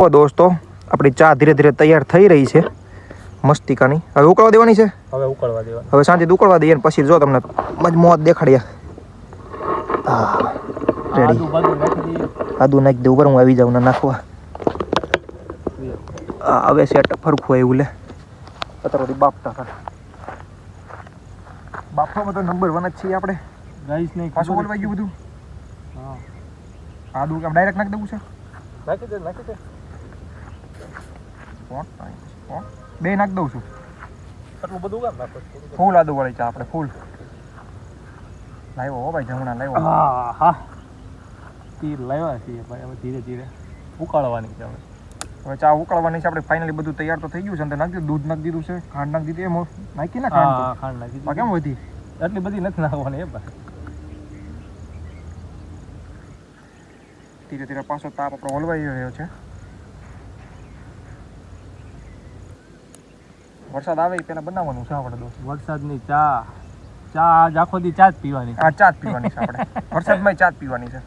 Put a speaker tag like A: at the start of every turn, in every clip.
A: તો દોસ્તો આપણી ચા ધીરે ધીરે તૈયાર થઈ રહી છે મસ્તિકાની. હવે ઉકળવા દેવાની છે. હવે શાંતિથી ઉકળવા દઈએ ને પછી જો તમને મોત દેખાડીએ. રેડી આદુ નાખી દઉં. હું આવી જાઉં ને નાખવા. હવે સેટઅપ ફરખું એવું લે અત્યારે બાપતા બાપા બધો નંબર 1 જ છીએ આપણે.
B: ગાઈસ નહીં
A: પાછું બોલવા ગયું બધું.
B: હા
A: આદુ કેમ ડાયરેક્ટ નાખી દઉં છે.
B: નાખી દે
A: બે નાખી દઉં છું.
B: આટલું બધું કામ નાખો
A: ફૂલ આદુ વાળી ચા આપણે ફૂલ લાવ્યો હો ભાઈ. જમણા લાવ્યો.
B: હા હા તીર લાવ્યા છીએ ભાઈ. હવે ધીરે ધીરે ઉકાળવાની છે.
A: હવે ચા ઉકળવાની છે આપણે. ફાઇનલી બધું તૈયાર તો થઈ ગયું છે. અંદર નાખી દીધું, દૂધ નાખી દીધું છે, ખાંડ નાખી દીધી. એમ નાખી ને
B: ખાંડ નાખી દીધી.
A: કેમ વધી
B: એટલી બધી નથી નાખવાની એ ભાઈ.
A: ધીરે ધીરે પાછો તાપ આપણો હલવાઈ રહ્યો છે. વરસાદ આવે એ પહેલા બનાવવાનું છે આપણે દોસ્ત.
B: વરસાદની ચા આજ આખો દી ચા જ પીવાની.
A: આ ચા જ પીવાની છે આપણે. વરસાદમાં ચા જ પીવાની છે.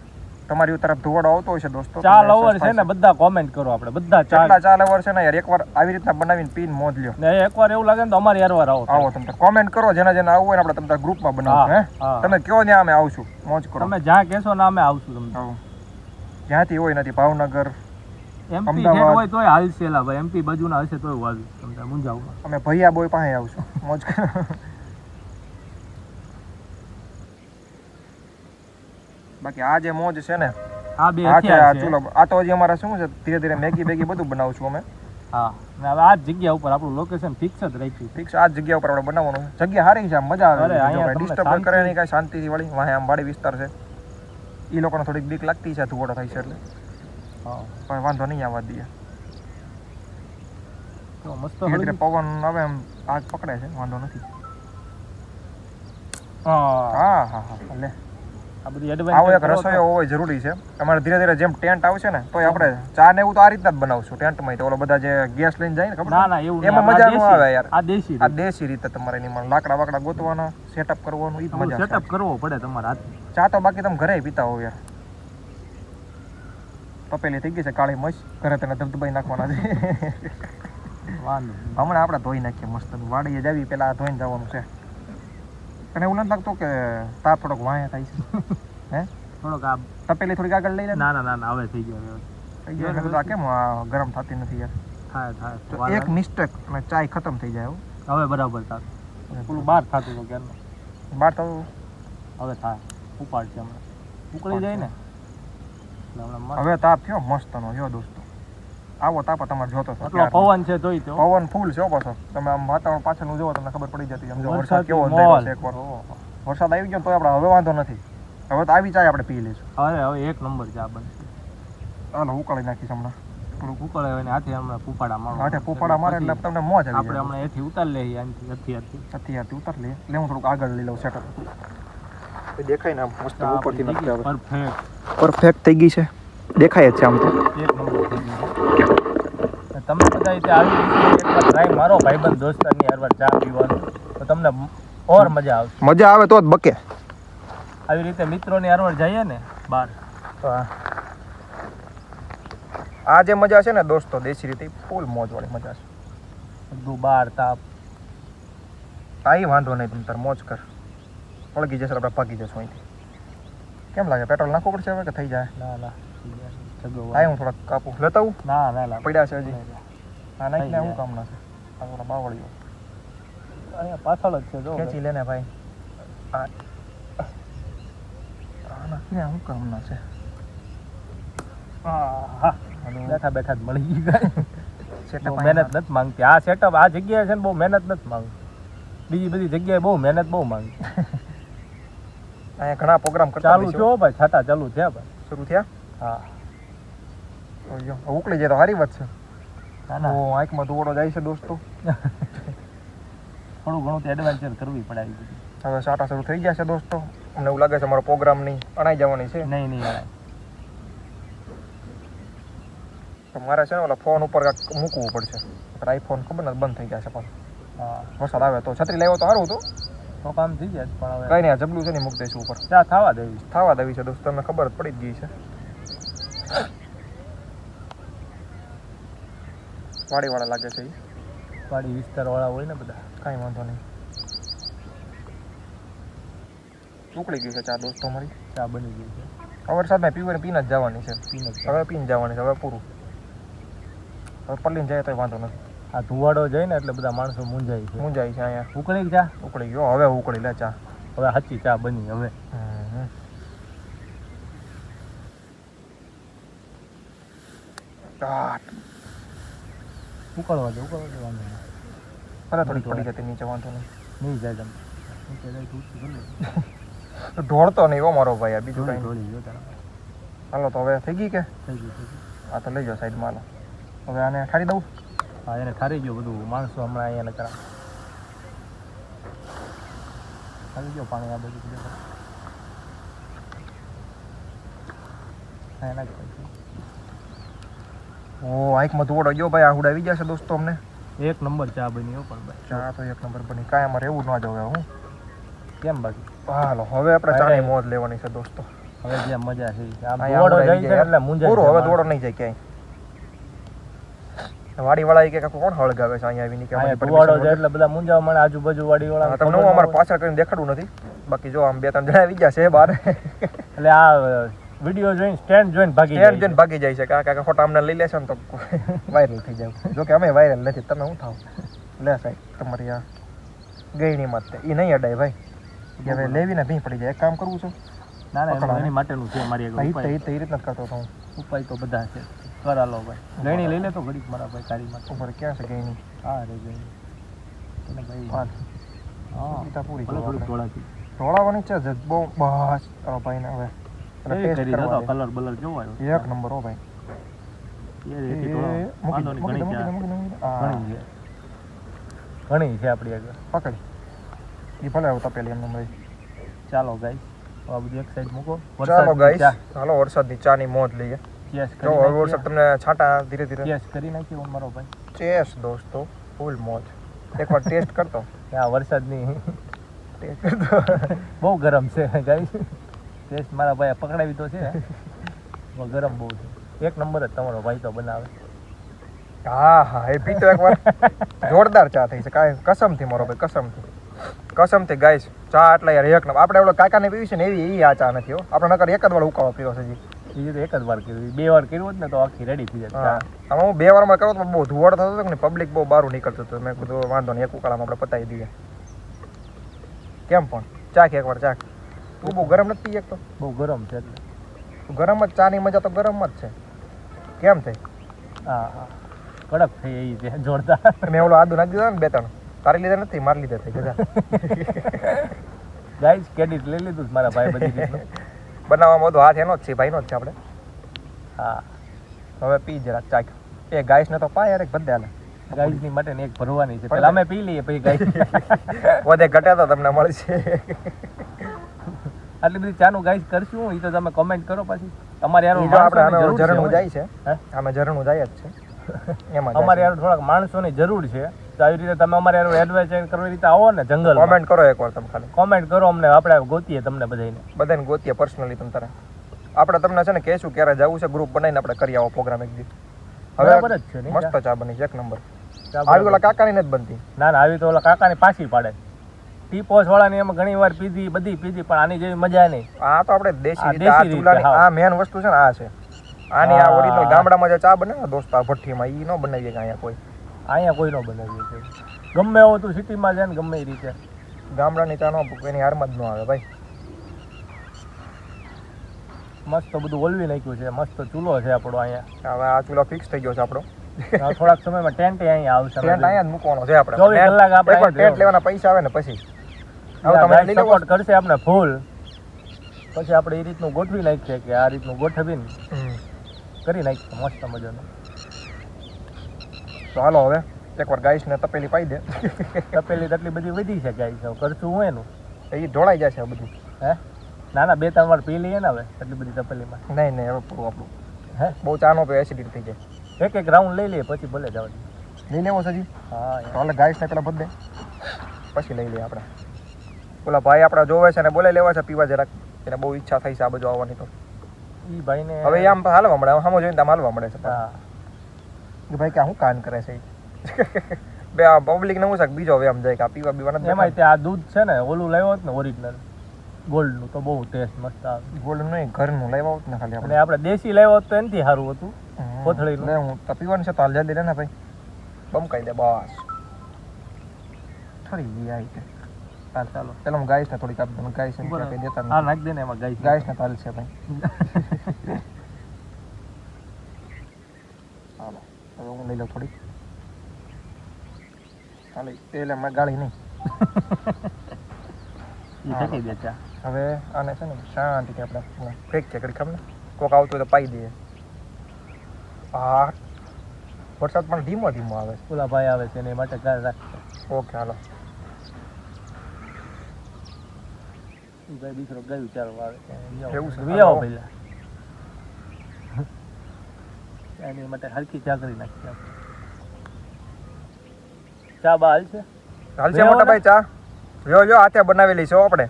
A: તમારી તરફ ધોવાડો આવતો હોય છે દોસ્તો.
B: ચા લવર છે ને બધા કોમેન્ટ કરો. આપણે બધા
A: ચા લવર છે ને યાર, એકવાર આવી રીતના બનાવીને પીને મોજ લ્યો.
B: ને એકવાર એવું લાગે ને તો અમારી યાર આવો
A: તમે કોમેન્ટ કરો. જેના જેના આવવું હોય ને આપણે તમને ગ્રુપમાં બનાવશું. હે તમે કયો ત્યાં અમે આવશું. મોજ કરો.
B: તમે જ્યાં કહેશો ને અમે આવશું. તમને
A: જ્યાંથી હોય નથી ભાવનગર
B: એમપી હેડ હોય તોય હાલશે લા ભાઈ. એમપી બાજુના હશે તોય વાવી. તમને મુંજાવમાં
A: અમે ભૈયા બોય પાસે આવશું. મોજ કરો. બાકી આ જે મોજ છે ને
B: આ બે
A: ચૂલો આ તો હજી અમારા શું છે ધીરે ધીરે મેગી બેગી બધું બનાવું છું અમે.
B: હા ને હવે આ જગ્યા ઉપર આપણું લોકેશન ફિક્સ જ રાખ્યું.
A: ફિક્સ આ જગ્યા ઉપર આપણે બનાવવાનું. જગ્યા સારી છે, મજા આવે. ડિસ્ટર્બ કરે નહીં, કાંઈ શાંતિથી વાળી. વાહે આમ વાડી વિસ્તાર છે. એ લોકોને થોડીક બીક લાગતી છે ધુવાડો થાય છે એટલે. હા પણ વાંધો નહીં આવવા દઈએ.
B: મસ્ત
A: ધીરે ધીરે પવન આવે એમ આગ પકડે છે, વાંધો નથી.
B: હા
A: હા લે
B: આ બધી
A: આવો એક રસોઈયો હોવો જરૂરી છે. અમારે ધીરે ધીરે જેમ ટેન્ટ આવશે ને તોય આપણે ચા ને એવું તો આ રીતના જ બનાવશું ટેન્ટમાં. તો ઓલો બધા જે ગેસ લઈને જાય ને ખબર
B: ના એવું
A: એમાં મજા ન આવે યાર.
B: આ દેશી
A: રીતે તમારે એની લાકડા વાકડા ગોતવાના, સેટઅપ કરવાનું, ઈ મજા.
B: સેટઅપ કરવો પડે તમારા હાથ.
A: ચા તો બાકી તમે ઘરે પીતા હો યાર. તપેલી થઈ ગઈ છે કાળી મસ. ઘરે તેને ધબધબાઈ નાખવાના છે.
B: વાંધો
A: હમણાં આપણે ધોઈ નાખીએ મસ્ત. વાડીએ જાવી પેલા ધોઈને જવાનું છે. અને એવું નથી લાગતું કે તાપ થોડોક વાયા થાય છે? હે
B: થોડોક આ
A: તપેલી થોડીક આગળ લઈ લે.
B: ના હવે થઈ ગયો.
A: આ કેમ ગરમ થતી નથી યાર? થાય એક મિસ્ટેક અને ચાય ખતમ થઈ જાય.
B: હવે બરાબર થાય. પેલું બહાર થતું હતું ક્યારનું.
A: બહાર થતું
B: હવે થાય. ઉપાડ છે હમણાં ઉકળી જાય ને.
A: હવે તાપ થયો મસ્ત નો. જો દોસ્તો આવો તાપ તમારે જોતો છો.
B: એટલો પવન છે તોય તો
A: પવન ફૂલ છે પાછો. તમે આમ વાતાવરણ પાછળનું જોવો તમને ખબર પડી જતી. સમજો વરસાદ કેવો છે એકવાર. વરસાદ આવી ગયો તો આપણે હવે વાંધો નથી. હવે તો આવી ચાય આપણે પી લઈશું.
B: હવે એક નંબર ચા બનશે.
A: હાલો ઉકાળી નાખીશ હમણાં.
B: થોડુંક ઉકાળે હોય ને હાથે હમણાં ફૂફાડા મારો.
A: હાથે ફૂફાડા મારે એટલે તમને મોજ આવી.
B: આપણે હમણાં એથી ઉતારી લઈએ.
A: હથિયારથી ઉતારી લઈએ. એટલે હું થોડુંક આગળ લઈ લઉં સેટઅપ. દેખાય ને મસ્ત ઉપરથી નથી આવે. પરફેક્ટ થઈ ગઈ છે. દેખાય જ છે આમ તો.
B: એક નંબર થઈ ગઈ. તમે બધા રીતે આવી એકવાર ટ્રાય મારો ભાઈબંધ દોસ્તારની હરવાર ચા પીવાનું તો તમને ઓર મજા આવશે.
A: મજા આવે તો જ બકે.
B: આવી રીતે મિત્રોની હરવાર જઈએ ને બહાર
A: આ જે મજા છે ને દોસ્તો દેશી રીતે ફૂલ મોજ વાળી મજા છે.
B: બધું બહાર તાપ
A: કાંઈ વાંધો નહીં. તમે તાર મોજ કર. પળગી જશે આપણે પાકી જશું અહીંથી. કેમ લાગે પેટ્રોલ નાખવું પડશે હવે કે થઈ જાય?
B: ના
A: હું થોડાક કાપું લેતા આવું.
B: ના
A: પડ્યા છે હજી. હા નાખીને શું કામના છે? આ થોડા બાવળીઓ
B: અહીંયા પાછળ જ છે. જો
A: ખેંચી લેને ભાઈ. હા નાખીને શું કામના છે?
B: હા બેઠા જ મળી ગઈ. મહેનત નથી માંગતી આ સેટઅપ. આ જગ્યાએ છે ને બહુ મહેનત નથી માંગતી. બીજી બધી જગ્યાએ બહુ મહેનત બહુ માંગતી.
A: અહીંયા ઘણા પ્રોગ્રામ કરતા
B: ચાલુ છો ભાઈ. છાટા ચાલુ થયા ભાઈ.
A: શરૂ થયા.
B: હા
A: ઉકળી જાય તો સારી વાત છે. આંખમાં ધોવાડો જાય છે દોસ્તો.
B: થોડું ઘણું તો એડવેન્ચર કરવી પડે.
A: હવે સાટા શરૂ થઈ ગયા છે દોસ્તો. અમને એવું લાગે છે અમારો પ્રોગ્રામ નહીં અણાઈ જવાની છે.
B: નહીં અણાય.
A: તો મારે છે ને ઓલા ફોન ઉપર મૂકવું પડશે. આઈફોન ખબર ને બંધ થઈ ગયા છે પણ. વરસાદ આવે તો છત્રી લેવો તો સારું હતું.
B: તો કામ થઈ જાય પણ હવે
A: કઈ નહીં. જબલું છે ને મૂકી દઈશું ઉપર.
B: ચા થવા દેવી
A: છે દોસ્તો. તમને ખબર જ પડી જ ગઈ છે. વાડીવાળા લાગે છે ઈ.
B: વાડી વિસ્તારવાળા હોય ને બધા.
A: કાંઈ વાંધો નહીં. ઉકળી ગઈ છે ચા દોસ્તો મારી.
B: ચા બની ગઈ છે.
A: હવે વરસાદમાં પીને જ જવાની છે.
B: પીને જ
A: હવે પીને જવાની છે હવે પૂરું. હવે પલ્લીને જાય તો વાંધો નથી.
B: આ ધુવાડો જાય ને એટલે બધા માણસો મૂંઝાય છે.
A: મૂંઝાય છે અહીંયા.
B: ઉકળી ચા
A: ઉકળી ગયો હવે ઉકળી લે ચા.
B: હવે સાચી ચા બની હવે. ઉકળવા દે વાંધો નહીં.
A: ભલે થોડીક પડી જતી નીચે વાંધો નહીં.
B: નહીં જાય તમે નીચે જાય તો
A: ઢોળતો નહીં હો મારો ભાઈ આ બીજું કાંઈ
B: ઢોળી ગયો તારા.
A: હાલો તો હવે થઈ ગઈ કે
B: થઈ ગયું.
A: હા તો લઈ જાઓ સાઈડમાં હાલો. હવે આને ઠારી દઉં.
B: હા એને ઠારી ગયો બધું માણસો હમણાં અહીંયા કરા ઠારી ગયો પાણી આ બધું એના
A: ઓ આંખમાં ધોડો ગયો ભાઈ આ ઉડાવી જશે દોસ્તો અમને.
B: એક નંબર ચા બની હો પણ ભાઈ.
A: ચા તો એક નંબર બની કાંઈ અમારે એવું ના જોવે હું
B: કેમ બાકી
A: હાલો હવે આપણે ચાની મોજ લેવાની છે દોસ્તો.
B: હવે જે મજા છે આમ
A: અહીંયા
B: દોડો
A: ઉડાવી
B: જાય છે
A: જાય.
B: એટલે મુંજાય
A: પૂરો
B: છે
A: હવે
B: માણસ.
A: દોડો નહીં જાય ક્યાંય. વાડીવાળા કે કોણ હળગાવે છે અહીંયા આવીને કે
B: અહીંયા
A: અમારી
B: ધુવાડો
A: permission
B: જાય એટલે બધા મુંજાવા મળે આજુબાજુ વાડીવાળા.
A: હા, તમને હું અમારે પાછળ કરીને દેખાડું નથી બાકી જો આમ બે ત્રણ જણા આવી ગયા છે બહાર
B: એટલે આ વિડીયો જોઈને સ્ટેન્ડ જોઈને ભાગી
A: સ્ટેન્ડ
B: જાય
A: જોઈને ભાગી જાય છે કાકા ખોટા અમને લઈ લેશે ને તો વાયરલ થઈ જાય. જો કે અમે વાયરલ નથી તમે શું થાવ લે સાહેબ તમારી આ ગઈની મત એ નહીં અડાય ભાઈ કે હવે લેવીને ભી પડી જાય. એક કામ કરવું છે
B: ના ના એની માટેનું છે મારી આગળ ઉપાય.
A: એ રીતના જ કરતો હતો હું.
B: ઉપાય તો બધા છે કરા લો ભાઈ. ગણી લઈ લે તો ઘડીક મારા ભાઈ તારીમાં.
A: ઉપર ક્યાં છે ગઈની
B: હા રે ગણી એને ભાઈ
A: પાંચ
B: હા
A: ઈટા પૂરી
B: ભલે
A: કરો
B: થોડીક
A: આપણે.
B: ઢોળાતી
A: ઢોળાવાની છે જ બહુ બસ ચાલો ભાઈને હવે
B: એવી
A: ટેસ્ટ
B: કરી
A: કરવા
B: દો કલર બલર કેવો આવ્યો
A: દે. એક નંબર હો ભાઈ.
B: એ રેતી ઢોળાવો. વાંધો નહીં, ઘણી છે આ. ઘણી છે ઘણી છે આપણી આગળ.
A: પકડી એ ભલે હવે તપેલી એમને ભાઈ.
B: ચાલો ગાઈસ આ બધું એક સાઈડ મૂકો.
A: ચાલો
B: વરસાદની
A: ગાઈસ
B: ચા.
A: હાલો વરસાદની ચાની મોજ લઈએ.
B: ચેસ
A: જો
B: કરી
A: હવે
B: નાખીએ.
A: વરસાદ તમને છાંટા ધીરે ધીરે
B: ચેસ કરી નાખ્યો મારો ભાઈ.
A: ચેસ દોસ્તો ફૂલ મોજ. એકવાર ટેસ્ટ કરતો
B: આ વરસાદની
A: ટેસ્ટ કરતો
B: બહુ ગરમ છે ગાઈસ. ટેસ્ટ મારા ભાઈ પકડાવી તો છે પણ ગરમ બહુ છે. એક નંબર જ તમારો ભાઈ તો બનાવે.
A: હા હા એ પીતો એકવાર જોરદાર ચા થઈ છે કાંઈ કસમથી મારો ભાઈ કસમથી ગાઈસ ચા આટલા યાર એક નંબર. આપણે ઓલો કાકાને પીવી છે ને એવી આ ચા નથી હો. આપણે નકર એક જ વાર ઉકાળો પીવો છે જી.
B: એ તો એક જ વાર કર્યું. બે વાર કર્યું હોત ને તો આખી રેડી થઈ જાય
A: હા આમાં હું બે વારમાં કરો તો બહુ ધુવાડ થતો હતો ને પબ્લિક બહુ બહાર નીકળતું હતું. મેં કીધું વાંધો નહીં એક ઉકાળામાં આપણે પતાવી દઈએ. કેમ પણ ચાખ એકવાર ચાખ. તું બહુ ગરમ નથી પી એક તો
B: બહુ ગરમ છે એટલે
A: ગરમ જ ચાની મજા તો ગરમ જ છે. કેમ થઈ
B: હા હા કડક થઈ એ છે જોરદાર.
A: મેં ઓલો આદુ નાખી દીધા ને બે ત્રણ તારી લીધા નથી મારી લીધા થઈ ગયા.
B: ગાઈસ ક્રેડિટ લઈ લીધું છે મારા ભાઈ બધી રીતનું.
A: બનાવવામાં બધો હાથ એનો જ છે ભાઈનો જ છે આપણે.
B: હા
A: હવે પી જરાક ચાખ. એ ગાઈસ ને તો પાય યાર એક બધે હાલે.
B: ગાઈસની માટે ને એક ભરવાની છે. પેલા અમે પી લઈએ પછી ગાઈસ.
A: વધે ઘટે તો તમને મળશે.
B: આટલી બધી ચાનું ગાઈસ કરશું એ તો તમે કમેન્ટ કરો પછી. તમારે યાર
A: ઈ જો આપણે આમે ઝરણું જાય છે
B: હે?
A: આમે ઝરણું જાય જ છે એમાં
B: અમારે યાર થોડાક માણસોની જરૂર છે તો આવી રીતે તમે અમારે યાર એડવાઇઝ કરવી રીતે આવો ને જંગલ
A: કોમેન્ટ કરો એકવાર તમે ખાલી
B: કોમેન્ટ કરો અમને આપણે ગોતીએ તમને બધાને.
A: બધાને ગોતીએ પર્સનલી તમે તારે. આપણે તમને છે ને કહેશું ક્યારે જવું છે ગ્રુપ બનાવીને આપણે કરી આવો પ્રોગ્રામ એક દી.
B: બરાબર
A: હવે
B: જ છે નહીં
A: મસ્ત ચા બની છે એક નંબર.
B: ચા
A: આવી ઓલા કાકાની નથી બનતી.
B: ના ના આવી તો ઓલા કાકાની પાછી પાડે. ટી પોસ વાળાની એમાં ઘણી વાર પીધી બધી પીધી પણ આની જેવી મજા નહીં.
A: આ તો આપણે દેશી
B: આ
A: રીતે આ
B: દેશી રીતે,
A: ચૂલાની
B: હા.
A: આ મેન વસ્તુ છે ને આ છે. આની આ
B: હા.
A: ઓરિજિનલ ગામડામાં જે ચા બને ને દોસ્ત આ ભઠ્ઠીમાં ઈ ન બનાવીએ કે અહીંયા કોઈ.
B: અહીંયા કોઈ ન બનાવીએ છે. ગમે એવો તું સિટીમાં જાય ને ગમે એ રીતે
A: ગામડાની ચા નો એની હારમાં જ ન આવે ભાઈ.
B: મસ્ત બધું ઓલવી નાખ્યું છે. મસ્ત ચૂલો છે આપણો અહીંયા.
A: હવે આ ચૂલો ફિક્સ થઈ ગયો છે આપણો.
B: આ થોડાક સમયમાં ટેન્ટ અહીંયા આવશે.
A: ટેન્ટ અહીંયા જ મૂકવાનો છે આપણે.
B: 24 કલાક આપણે
A: એકવાર
B: અહીંયા જ
A: ટેન્ટ લેવાના પૈસા આવે ને પછી હવે તમે લઈ લેવો.
B: સપોર્ટ કરશે આપણે ફૂલ પછી આપણે એ રીતનું ગોઠવી નાખીએ કે આ રીતનું ગોઠવીને કરી નાખીએ મસ્ત મજાનું.
A: તો હાલો હવે એકવાર ગાઈસ ને તપેલી પાઈ દે.
B: તપેલી તો એટલી બધી વધી છે ગાઈસ. હવે કરશું હું એનું
A: એ ઢોળાઈ જાય છે બધું.
B: હે ના ના 2-3 વાર પી લઈએ ને હવે એટલી બધી તપેલીમાં.
A: નહીં નહીં હવે પૂરું આપણું.
B: હે
A: બહુ ચા નો પીવે એસિડિટી થઈ જાય.
B: એક રાઉન્ડ લઈ લઈએ પછી ભલે જવા દઈએ.
A: લઈ લેવો છે હજી.
B: હા
A: તો હાલે ગાઈસ ને પેલા બધે પછી લઈ લઈએ આપણે. ઓલા ભાઈ આપણા જોવે છે ને બોલાઈ લેવા છે પીવા જરાક. એને બહુ ઈચ્છા થઈ છે આ બાજુ આવવાની તો
B: ઈ ભાઈને
A: હવે આમ હાલવા મળે. સામો જોઈને આમ હાલવા મળે છે.
B: હા
A: કે ભાઈ કે આ શું કાન કરે છે ઈ? બે આ પબ્લિક ને હું શાક બીજો હવે આમ જાય કે આ પીવા બીવા નથી
B: એમાંય તે આ દૂધ છે ને ઓલું લાવ્યો હોત ને ઓરિજિનલ ગોલ્ડનું તો બહુ ટેસ્ટ મસ્ત આવે
A: ગોલ્ડ નહીં ઘરનું લાવ્યા હોત ને ખાલી
B: અને આપણે દેશી લાવ્યો હોત તો એનાથી સારું હતું કોથળીનું.
A: લે હું તો પીવાનું છે તો હાલ જલ્દી લે ને ભાઈ બમકાઈ દે બસ થોડી વી આવી કે
B: હા ચાલો
A: પેલા હું ગાઈશ ને થોડીક આપી દઉં ગાઈશ ને
B: બરાબર.
A: કઈ દેતા
B: હા
A: નથી
B: નાખી દે ને એમાં ગાઈસ
A: ગાઈશ ને તાલ છે ભાઈ હાલો હવે હું લઈ લઉં થોડીક હાલે એટલે મેં ગાળી નહીં
B: એ ફેંકી દે ચા.
A: હવે આને છે ને શાંતિથી આપણે ફેંક છે ઘડી ખબર ને કોક આવતું હોય તો પાઈ દઈએ હા વરસાદ પણ ધીમો ધીમો આવે
B: ઓલા ભાઈ આવે છે એની માટે ગાળ રાખ.
A: છે ઓકે હાલો
B: ઈ ભાઈ દીકરો ગયું ચાલો આવે
A: એવું છે?
B: વી આવો પહેલા એની માટે હલકી ચા કરી નાખી આપણે. ચા બા હાલ છે
A: હાલ છે મોટા ભાઈ ચા જો હાથે બનાવેલી છે હો આપણે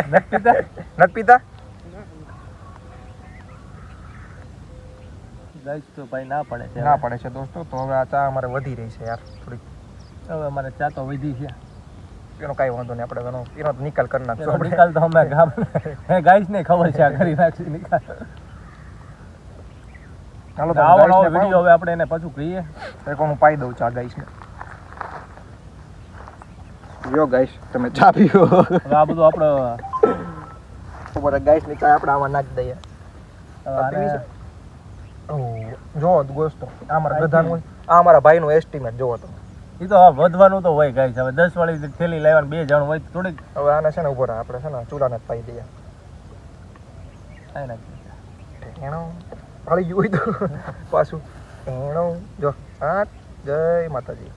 B: નથી પીતા?
A: નથી પીતા
B: ગાઈસ તો ભાઈ ના પડે છે
A: ના પડે છે દોસ્તો તો હવે આ ચા અમારે વધી રહી છે યાર થોડીક
B: હવે અમારે ચા તો વધી છે
A: એનો કાંઈ વાંધો નહીં આપણે એનો નિકાલ કરી નાખશું આપણે
B: નિકાલ તો અમે ગામ ગાઈસ ને ખબર છે આ કરી નાખી નિકાલ.
A: ચાલો તો
B: આવો નવો
A: ગાઈસને
B: વિડીયો હવે આપણે એને પાછું કહીએ.
A: એક હું પાઈ દઉં ચા ગાઈસને જો ગાઈસ તમે ચા પીઓ
B: હવે આ બધું આપણે
A: ઉપર ગાઈસની ચા આપણે આમાં નાખી દઈએ
B: હવે આને
A: જો દોસ્તો આ મારા ગધાનું આ મારા ભાઈનું એસ્ટિમેટ જોવો તમે
B: ઈ તો હા વધવાનું તો હોય ગાઈસ. હવે 10 વાળી થેલી લાવવાનું 2 જણ હોય તો થોડીક
A: હવે આને છે ને ઉભો રહે આપણે છે ને ચૂલાને જ પાઈ દઈએ
B: થાય નાખી.
A: એનો પાળી ગયું હોય તો પાછું એનો જો હા જય માતાજી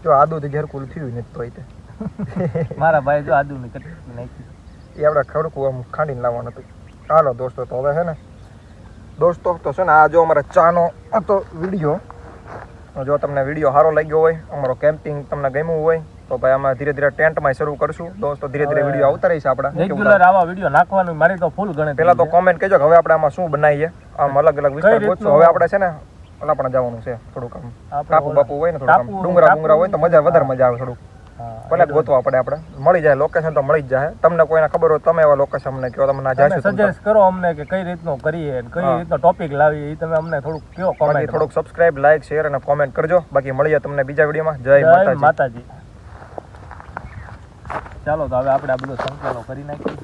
A: જો આદુથી ઘેરકુલ થયું ને તોય તે
B: મારા ભાઈ જો આદુ ની કટકી નાખી.
A: એ આપણે ખડકું આમ ખાંડીને લાવવાનું હતું હાલો દોસ્તો તો હવે છે ને દોસ્તો તો છે ને આ જો અમારા ચાનો હતો વિડીયો જો તમને વિડીયો સારો લાગ્યો હોય અમારો કેમ્પિંગ તમને ગમ્યું હોય તો ભાઈ અમે ધીરે ધીરે ટેન્ટમાં શરૂ કરશું દોસ્તો ધીરે ધીરે વિડીયો આવતા રહીશે આપણા
B: રેગ્યુલર આવા વિડીયો નાખવાનું મારી તો ફૂલ ગણતરી
A: પેલા તો
B: છે.
A: કોમેન્ટ કહેજો કે હવે આપણે આમાં શું બનાવીએ આમ અલગ અલગ વિસ્તાર
B: કઈ
A: ગોતશું
B: રીતનું?
A: હવે આપણે છે ને ઓલા પણ જવાનું છે થોડુંક આમ
B: આપણે
A: ટાપુ
B: ઓલા-
A: બાપુ હોય ને થોડુંક આમ
B: ટાપુ-
A: ડુંગરા બુંગરા હોય તો મજા વધારે મજા આવે થોડુંક
B: હા,
A: ભલે ગોતવા પડે આપણે મળી જાય લોકેશન તો મળી જ જાય તમને કોઈને ખબર હોય તમે એવા લોકેશન અમને કહો તમને ના
B: તમે
A: જાશું
B: સજેસ્ટ કરો અમને કે કઈ રીતનું કરીએ અને કઈ
A: હા.
B: રીતનો ટોપિક લાવીએ એ તમે અમને થોડુંક કયો
A: બાકી
B: કોમેન્ટ.
A: થોડુંક સબસ્ક્રાઇબ લાઈક શેર અને કોમેન્ટ કરજો બાકી મળીએ તમને બીજા વિડીયોમાં જય
B: જય
A: માતાજી
B: માતાજી. ચાલો તો હવે આપણે આ બધો સંકેલો કરી નાખીએ.